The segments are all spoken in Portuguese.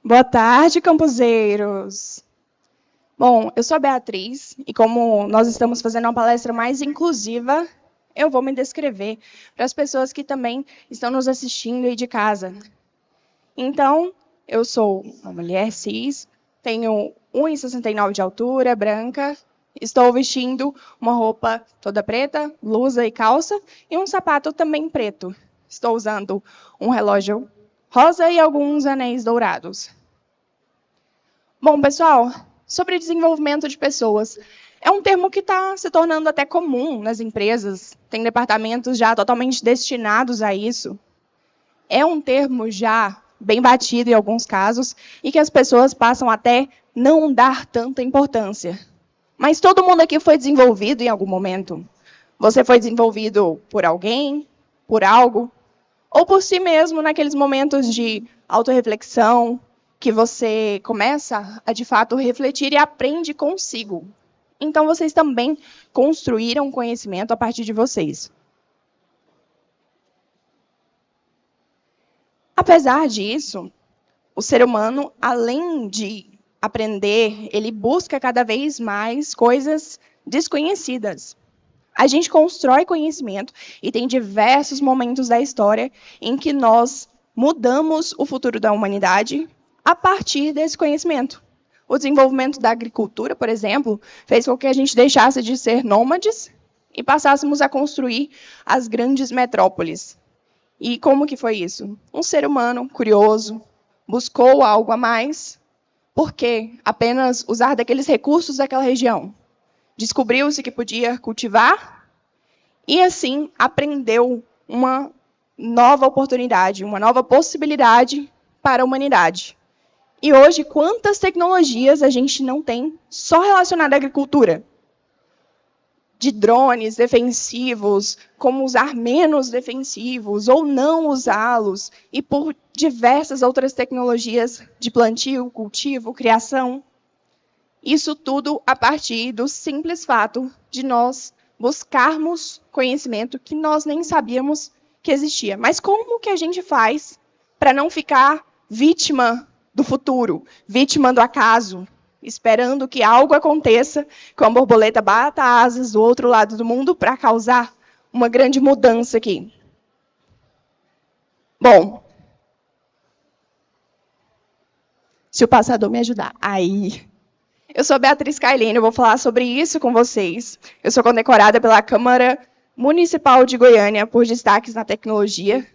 Boa tarde, campuseiros. Bom, eu sou a Beatriz e como nós estamos fazendo uma palestra mais inclusiva, eu vou me descrever para as pessoas que também estão nos assistindo aí de casa. Então, eu sou uma mulher cis, tenho 1,69 de altura, branca, estou vestindo uma roupa toda preta, blusa e calça, e um sapato também preto. Estou usando um relógio rosa e alguns anéis dourados. Bom, pessoal, sobre desenvolvimento de pessoas. É um termo que está se tornando até comum nas empresas. Tem departamentos já totalmente destinados a isso. É um termo já bem batido em alguns casos e que as pessoas passam até não dar tanta importância. Mas todo mundo aqui foi desenvolvido em algum momento. Você foi desenvolvido por alguém, por algo, ou por si mesmo naqueles momentos de autorreflexão, que você começa a, de fato, refletir e aprende consigo. Então, vocês também construíram conhecimento a partir de vocês. Apesar disso, o ser humano, além de aprender, ele busca cada vez mais coisas desconhecidas. A gente constrói conhecimento e tem diversos momentos da história em que nós mudamos o futuro da humanidade a partir desse conhecimento. O desenvolvimento da agricultura, por exemplo, fez com que a gente deixasse de ser nômades e passássemos a construir as grandes metrópoles. E como que foi isso? Um ser humano curioso buscou algo a mais, porque apenas usar daqueles recursos daquela região. Descobriu-se que podia cultivar e, assim, aprendeu uma nova oportunidade, uma nova possibilidade para a humanidade. E hoje, quantas tecnologias a gente não tem só relacionadas à agricultura? De drones defensivos, como usar menos defensivos ou não usá-los, e por diversas outras tecnologias de plantio, cultivo, criação. Isso tudo a partir do simples fato de nós buscarmos conhecimento que nós nem sabíamos que existia. Mas como que a gente faz para não ficar vítima do futuro, vítima do acaso, esperando que algo aconteça, que uma borboleta bata asas do outro lado do mundo para causar uma grande mudança aqui? Bom, se o passador me ajudar. Aí... Eu sou a Beatriz Kailene, eu vou falar sobre isso com vocês. Eu sou condecorada pela Câmara Municipal de Goiânia por destaques na tecnologia.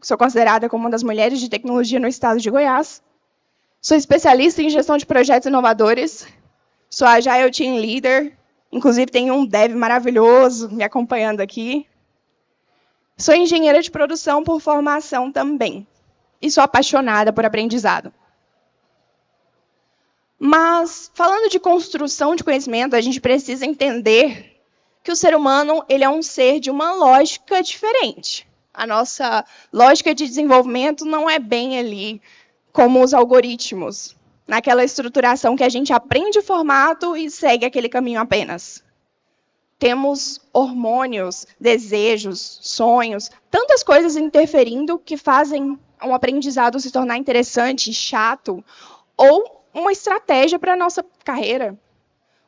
Sou considerada como uma das mulheres de tecnologia no estado de Goiás. Sou especialista em gestão de projetos inovadores. Sou Agile Team Leader. Inclusive, tenho um dev maravilhoso me acompanhando aqui. Sou engenheira de produção por formação também. E sou apaixonada por aprendizado. Mas, falando de construção de conhecimento, a gente precisa entender que o ser humano ele é um ser de uma lógica diferente. A nossa lógica de desenvolvimento não é bem ali como os algoritmos, naquela estruturação que a gente aprende o formato e segue aquele caminho apenas. Temos hormônios, desejos, sonhos, tantas coisas interferindo que fazem um aprendizado se tornar interessante, chato, ou uma estratégia para a nossa carreira.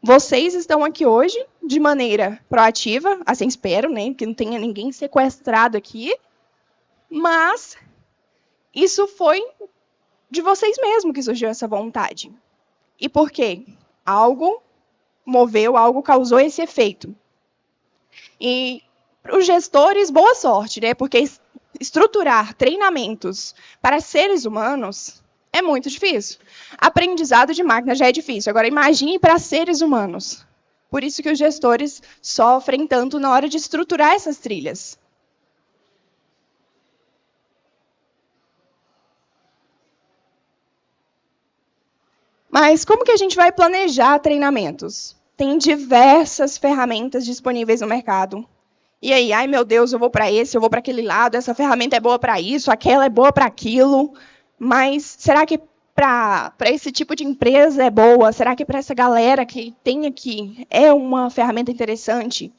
Vocês estão aqui hoje de maneira proativa, assim espero, né, que não tenha ninguém sequestrado aqui, mas isso foi de vocês mesmos que surgiu essa vontade. E por quê? Algo moveu, algo causou esse efeito. E para os gestores, boa sorte, né, porque estruturar treinamentos para seres humanos é muito difícil. Aprendizado de máquina já é difícil. Agora, imagine para seres humanos. Por isso que os gestores sofrem tanto na hora de estruturar essas trilhas. Mas como que a gente vai planejar treinamentos? Tem diversas ferramentas disponíveis no mercado. E aí, ai meu Deus, eu vou para esse, eu vou para aquele lado, essa ferramenta é boa para isso, aquela é boa para aquilo. Mas será que para esse tipo de empresa é boa? Será que para essa galera que tem aqui é uma ferramenta interessante?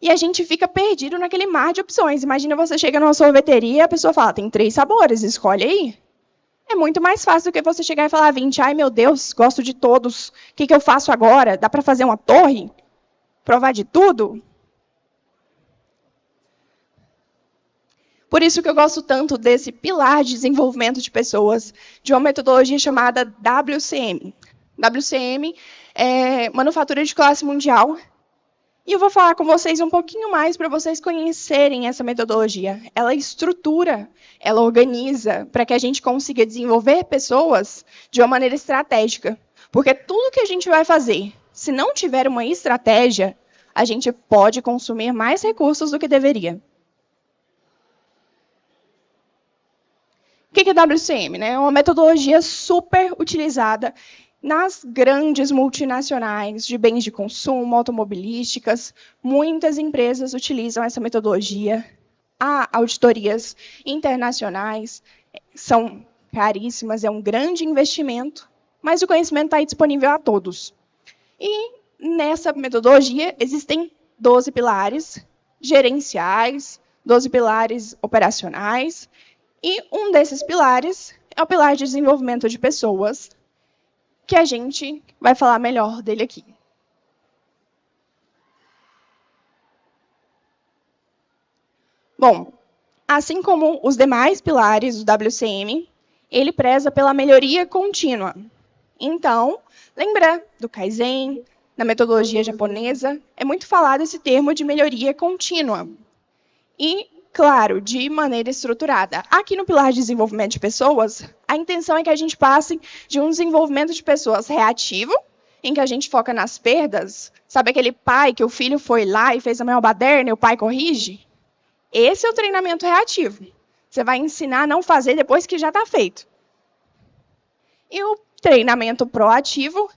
E a gente fica perdido naquele mar de opções. Imagina você chega numa sorveteria e a pessoa fala, tem 3 sabores, escolhe aí. É muito mais fácil do que você chegar e falar 20, ai meu Deus, gosto de todos, o que eu faço agora? Dá para fazer uma torre? Provar de tudo? Por isso que eu gosto tanto desse pilar de desenvolvimento de pessoas, de uma metodologia chamada WCM. WCM é Manufatura de Classe Mundial. E eu vou falar com vocês um pouquinho mais para vocês conhecerem essa metodologia. Ela estrutura, ela organiza para que a gente consiga desenvolver pessoas de uma maneira estratégica. Porque tudo que a gente vai fazer, se não tiver uma estratégia, a gente pode consumir mais recursos do que deveria. O que é WCM? É uma metodologia super utilizada nas grandes multinacionais de bens de consumo, automobilísticas. Muitas empresas utilizam essa metodologia. Há auditorias internacionais, são caríssimas, é um grande investimento, mas o conhecimento está aí disponível a todos. E nessa metodologia existem 12 pilares gerenciais, 12 pilares operacionais, e um desses pilares é o pilar de desenvolvimento de pessoas, que a gente vai falar melhor dele aqui. Bom, assim como os demais pilares do WCM, ele preza pela melhoria contínua. Então, lembra do Kaizen, na metodologia japonesa, é muito falado esse termo de melhoria contínua. E, claro, de maneira estruturada. Aqui no pilar de desenvolvimento de pessoas, a intenção é que a gente passe de um desenvolvimento de pessoas reativo, em que a gente foca nas perdas. Sabe aquele pai que o filho foi lá e fez a maior baderna e o pai corrige? Esse é o treinamento reativo. Você vai ensinar a não fazer depois que já está feito. E o treinamento proativo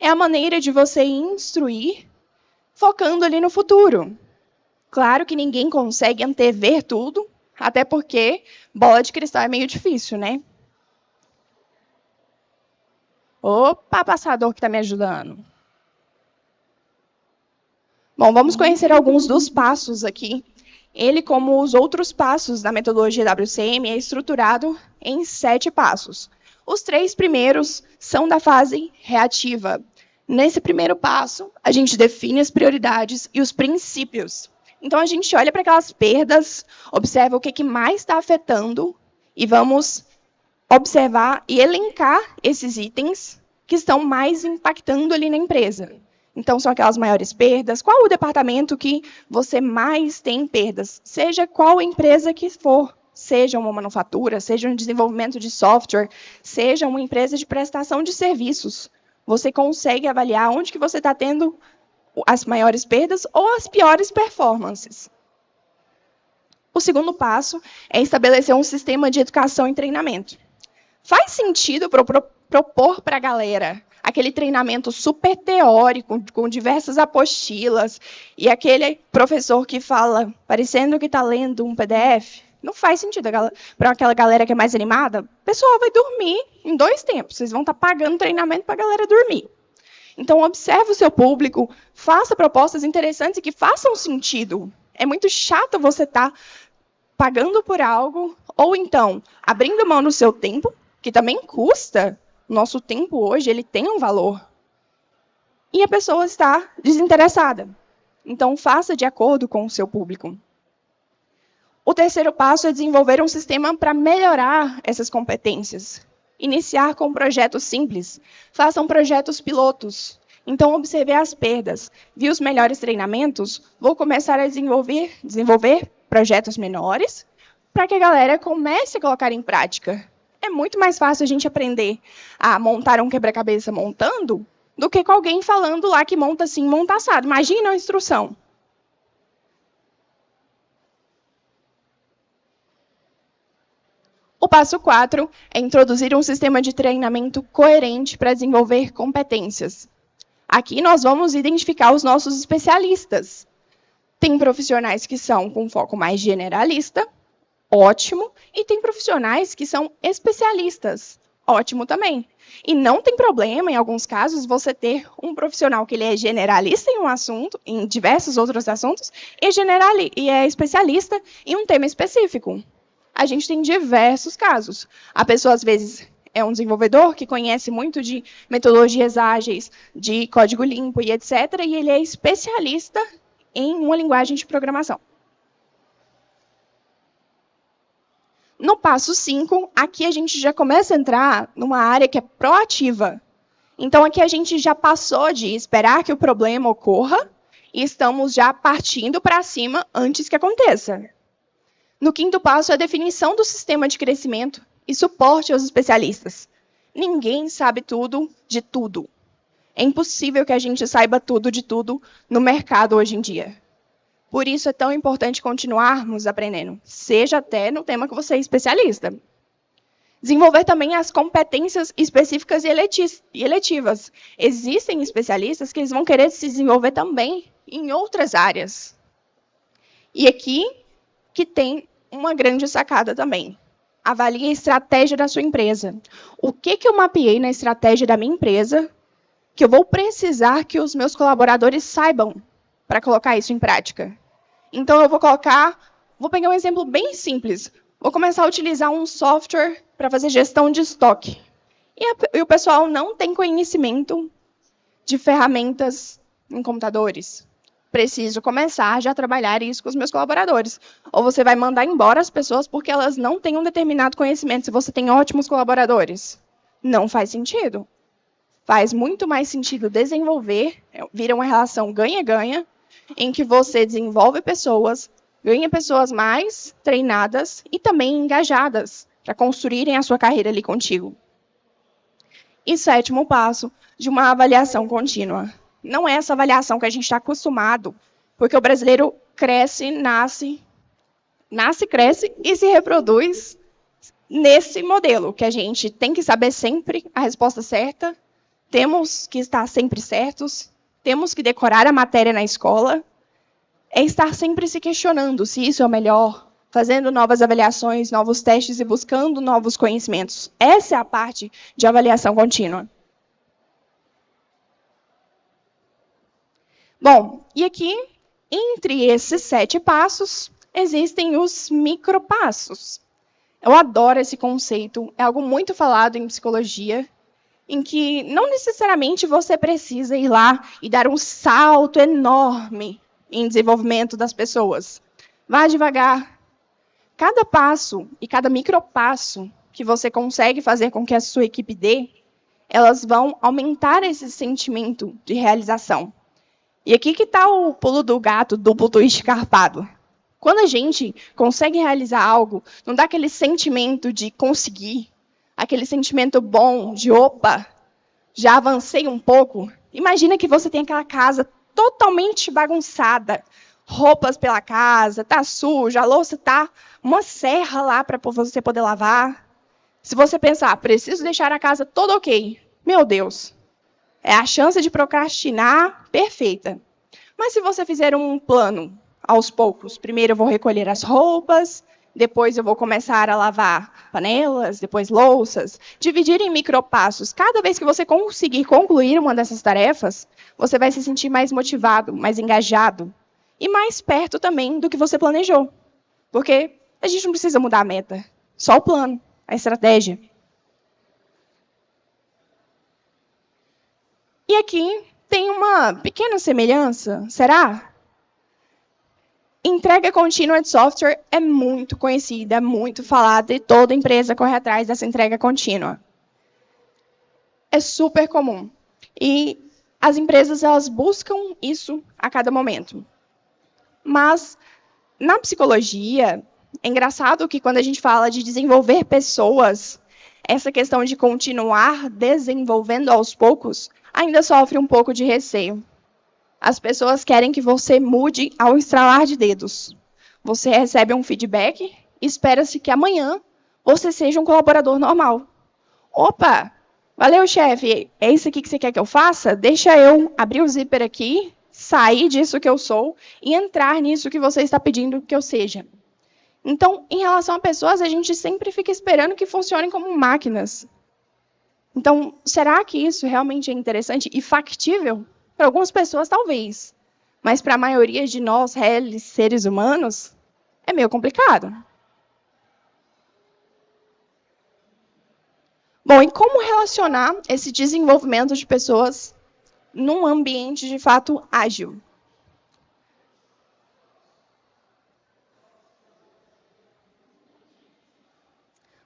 é a maneira de você instruir focando ali no futuro. Claro que ninguém consegue antever tudo, até porque bola de cristal é meio difícil, né? Opa, passador que está me ajudando. Bom, vamos conhecer alguns dos passos aqui. Ele, como os outros passos da metodologia WCM, é estruturado em 7 passos. Os 3 primeiros são da fase reativa. Nesse primeiro passo, a gente define as prioridades e os princípios. Então, a gente olha para aquelas perdas, observa o que mais está afetando e vamos observar e elencar esses itens que estão mais impactando ali na empresa. Então, são aquelas maiores perdas. Qual o departamento que você mais tem perdas? Seja qual empresa que for. Seja uma manufatura, seja um desenvolvimento de software, seja uma empresa de prestação de serviços. Você consegue avaliar onde que você está tendo as maiores perdas ou as piores performances. O segundo passo é estabelecer um sistema de educação e treinamento. Faz sentido propor para a galera aquele treinamento super teórico, com diversas apostilas, e aquele professor que fala parecendo que está lendo um PDF? Não faz sentido para aquela galera que é mais animada. O pessoal vai dormir em 2 tempos. Vocês vão estar pagando treinamento para a galera dormir. Então, observe o seu público, faça propostas interessantes e que façam sentido. É muito chato você estar pagando por algo, ou então, abrindo mão do seu tempo, que também custa. Nosso tempo hoje ele tem um valor. E a pessoa está desinteressada. Então, faça de acordo com o seu público. O terceiro passo é desenvolver um sistema para melhorar essas competências. Iniciar com projetos simples. Façam projetos pilotos. Então, observe as perdas. Vi os melhores treinamentos? Vou começar a desenvolver projetos menores para que a galera comece a colocar em prática. É muito mais fácil a gente aprender a montar um quebra-cabeça montando do que com alguém falando lá que monta assim, monta assado. Imagina a instrução. O passo 4 é introduzir um sistema de treinamento coerente para desenvolver competências. Aqui nós vamos identificar os nossos especialistas. Tem profissionais que são com foco mais generalista, ótimo, e tem profissionais que são especialistas, ótimo também. E não tem problema, em alguns casos, você ter um profissional que ele é generalista em um assunto, em diversos outros assuntos, e é especialista em um tema específico. A gente tem diversos casos. A pessoa, às vezes, é um desenvolvedor que conhece muito de metodologias ágeis, de código limpo e etc. E ele é especialista em uma linguagem de programação. No passo 5, aqui a gente já começa a entrar numa área que é proativa. Então, aqui a gente já passou de esperar que o problema ocorra e estamos já partindo para cima antes que aconteça. No quinto passo, é a definição do sistema de crescimento e suporte aos especialistas. Ninguém sabe tudo de tudo. É impossível que a gente saiba tudo de tudo no mercado hoje em dia. Por isso é tão importante continuarmos aprendendo, seja até no tema que você é especialista. Desenvolver também as competências específicas e eletivas. Existem especialistas que eles vão querer se desenvolver também em outras áreas. E aqui que tem uma grande sacada também. Avalie a estratégia da sua empresa. O que eu mapeei na estratégia da minha empresa que eu vou precisar que os meus colaboradores saibam para colocar isso em prática? Então, eu vou pegar um exemplo bem simples. Vou começar a utilizar um software para fazer gestão de estoque. E o pessoal não tem conhecimento de ferramentas em computadores. Preciso começar já a trabalhar isso com os meus colaboradores. Ou você vai mandar embora as pessoas porque elas não têm um determinado conhecimento, se você tem ótimos colaboradores. Não faz sentido. Faz muito mais sentido desenvolver, vira uma relação ganha-ganha, em que você desenvolve pessoas, ganha pessoas mais treinadas e também engajadas para construírem a sua carreira ali contigo. E sétimo passo, de uma avaliação contínua. Não é essa avaliação que a gente está acostumado, porque o brasileiro cresce, cresce e se reproduz nesse modelo, que a gente tem que saber sempre a resposta certa, temos que estar sempre certos, temos que decorar a matéria na escola, é estar sempre se questionando se isso é o melhor, fazendo novas avaliações, novos testes e buscando novos conhecimentos. Essa é a parte de avaliação contínua. Bom, e aqui, entre esses 7 passos, existem os micropassos. Eu adoro esse conceito, é algo muito falado em psicologia, em que não necessariamente você precisa ir lá e dar um salto enorme em desenvolvimento das pessoas. Vá devagar. Cada passo e cada micropasso que você consegue fazer com que a sua equipe dê, elas vão aumentar esse sentimento de realização. E aqui que está o pulo do gato, duplo twist carpado. Quando a gente consegue realizar algo, não dá aquele sentimento de conseguir, aquele sentimento bom de, opa, já avancei um pouco. Imagina que você tem aquela casa totalmente bagunçada, roupas pela casa, está suja, a louça está uma serra lá para você poder lavar. Se você pensar, preciso deixar a casa toda ok, meu Deus, é a chance de procrastinar perfeita. Mas se você fizer um plano aos poucos, primeiro eu vou recolher as roupas, depois eu vou começar a lavar panelas, depois louças, dividir em micropassos. Cada vez que você conseguir concluir uma dessas tarefas, você vai se sentir mais motivado, mais engajado e mais perto também do que você planejou. Porque a gente não precisa mudar a meta, só o plano, a estratégia. E aqui tem uma pequena semelhança, será? Entrega contínua de software é muito conhecida, é muito falada e toda empresa corre atrás dessa entrega contínua. É super comum. E as empresas elas buscam isso a cada momento. Mas na psicologia, é engraçado que quando a gente fala de desenvolver pessoas, essa questão de continuar desenvolvendo aos poucos ainda sofre um pouco de receio. As pessoas querem que você mude ao estralar de dedos. Você recebe um feedback e espera-se que amanhã você seja um colaborador normal. Opa, valeu, chefe. É isso aqui que você quer que eu faça? Deixa eu abrir o zíper aqui, sair disso que eu sou e entrar nisso que você está pedindo que eu seja. Então, em relação a pessoas, a gente sempre fica esperando que funcionem como máquinas. Então, será que isso realmente é interessante e factível? Para algumas pessoas, talvez. Mas para a maioria de nós, réis, seres humanos, é meio complicado. Bom, e como relacionar esse desenvolvimento de pessoas num ambiente de fato ágil?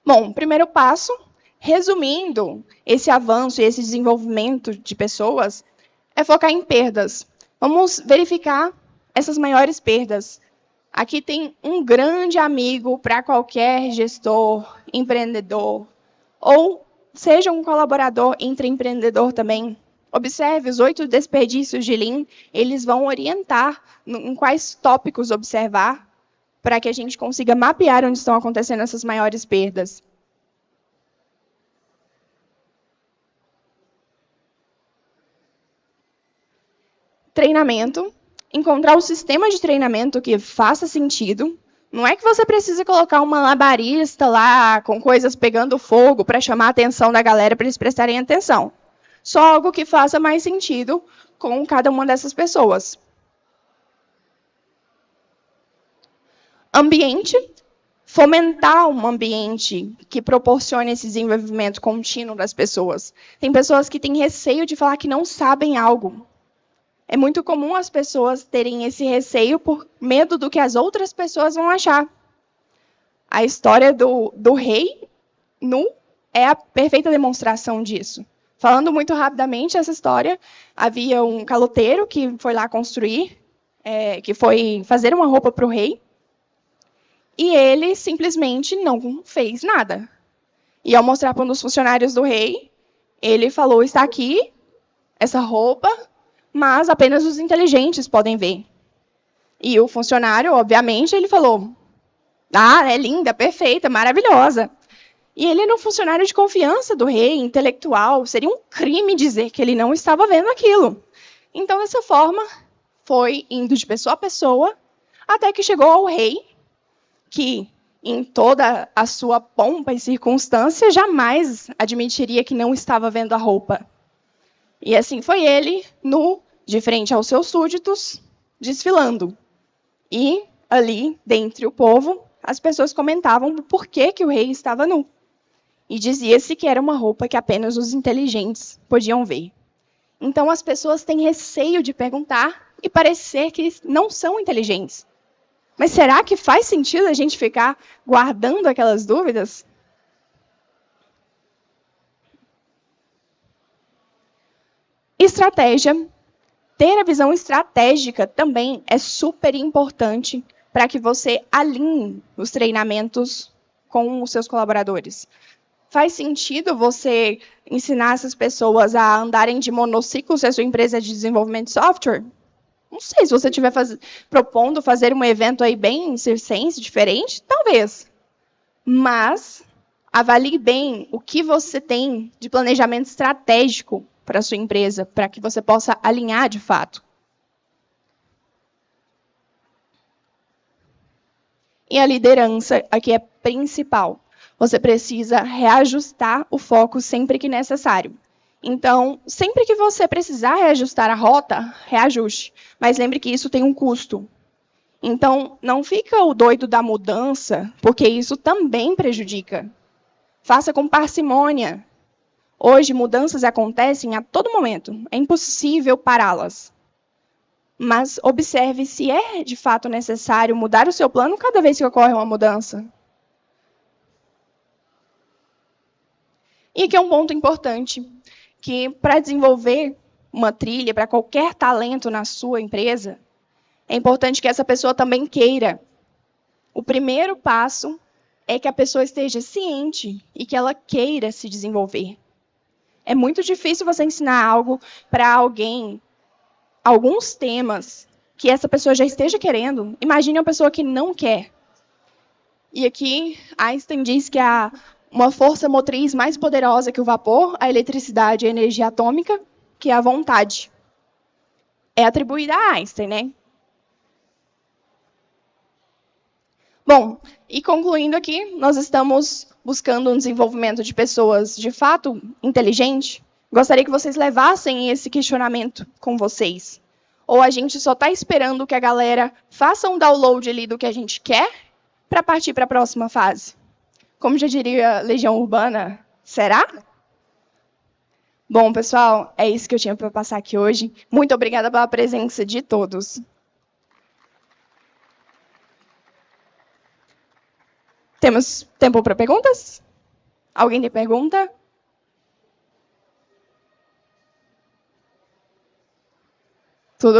Bom, primeiro passo, resumindo esse avanço e esse desenvolvimento de pessoas, é focar em perdas. Vamos verificar essas maiores perdas. Aqui tem um grande amigo para qualquer gestor, empreendedor, ou seja um colaborador intraempreendedor também. Observe os 8 desperdícios de Lean, eles vão orientar em quais tópicos observar para que a gente consiga mapear onde estão acontecendo essas maiores perdas. Treinamento. Encontrar o sistema de treinamento que faça sentido. Não é que você precisa colocar uma malabarista lá com coisas pegando fogo para chamar a atenção da galera para eles prestarem atenção. Só algo que faça mais sentido com cada uma dessas pessoas. Ambiente. Fomentar um ambiente que proporcione esse desenvolvimento contínuo das pessoas. Tem pessoas que têm receio de falar que não sabem algo. É muito comum as pessoas terem esse receio por medo do que as outras pessoas vão achar. A história do rei nu é a perfeita demonstração disso. Falando muito rapidamente essa história, havia um caloteiro que foi lá construir, que foi fazer uma roupa para o rei, e ele simplesmente não fez nada. E ao mostrar para um dos funcionários do rei, ele falou, está aqui essa roupa, mas apenas os inteligentes podem ver. E o funcionário, obviamente, ele falou, é linda, perfeita, maravilhosa. E ele era um funcionário de confiança do rei, intelectual, seria um crime dizer que ele não estava vendo aquilo. Então, dessa forma, foi indo de pessoa a pessoa, até que chegou ao rei, que, em toda a sua pompa e circunstância, jamais admitiria que não estava vendo a roupa. E assim foi ele, nu, de frente aos seus súditos, desfilando. E ali, dentre o povo, as pessoas comentavam por que o rei estava nu. E dizia-se que era uma roupa que apenas os inteligentes podiam ver. Então as pessoas têm receio de perguntar e parecer que não são inteligentes. Mas será que faz sentido a gente ficar guardando aquelas dúvidas? Estratégia. Ter a visão estratégica também é super importante para que você alinhe os treinamentos com os seus colaboradores. Faz sentido você ensinar essas pessoas a andarem de monociclo se a sua empresa é de desenvolvimento de software? Não sei, se você estiver propondo fazer um evento aí bem circense, diferente, talvez. Mas avalie bem o que você tem de planejamento estratégico para a sua empresa, para que você possa alinhar de fato. E a liderança aqui é principal. Você precisa reajustar o foco sempre que necessário. Então, sempre que você precisar reajustar a rota, reajuste. Mas lembre que isso tem um custo. Então, não fica o doido da mudança, porque isso também prejudica. Faça com parcimônia. Hoje, mudanças acontecem a todo momento. É impossível pará-las. Mas observe se é, de fato, necessário mudar o seu plano cada vez que ocorre uma mudança. E aqui é um ponto importante, que para desenvolver uma trilha, para qualquer talento na sua empresa, é importante que essa pessoa também queira. O primeiro passo é que a pessoa esteja ciente e que ela queira se desenvolver. É muito difícil você ensinar algo para alguém, alguns temas, que essa pessoa já esteja querendo. Imagine uma pessoa que não quer. E aqui, Einstein diz que uma força motriz mais poderosa que o vapor, a eletricidade e a energia atômica, que é a vontade. É atribuída a Einstein, né? Bom, e concluindo aqui, nós estamos buscando um desenvolvimento de pessoas de fato inteligentes. Gostaria que vocês levassem esse questionamento com vocês. Ou a gente só está esperando que a galera faça um download ali do que a gente quer para partir para a próxima fase? Como já diria Legião Urbana, será? Bom, pessoal, é isso que eu tinha para passar aqui hoje. Muito obrigada pela presença de todos. Temos tempo para perguntas? Alguém tem pergunta? Tudo bem.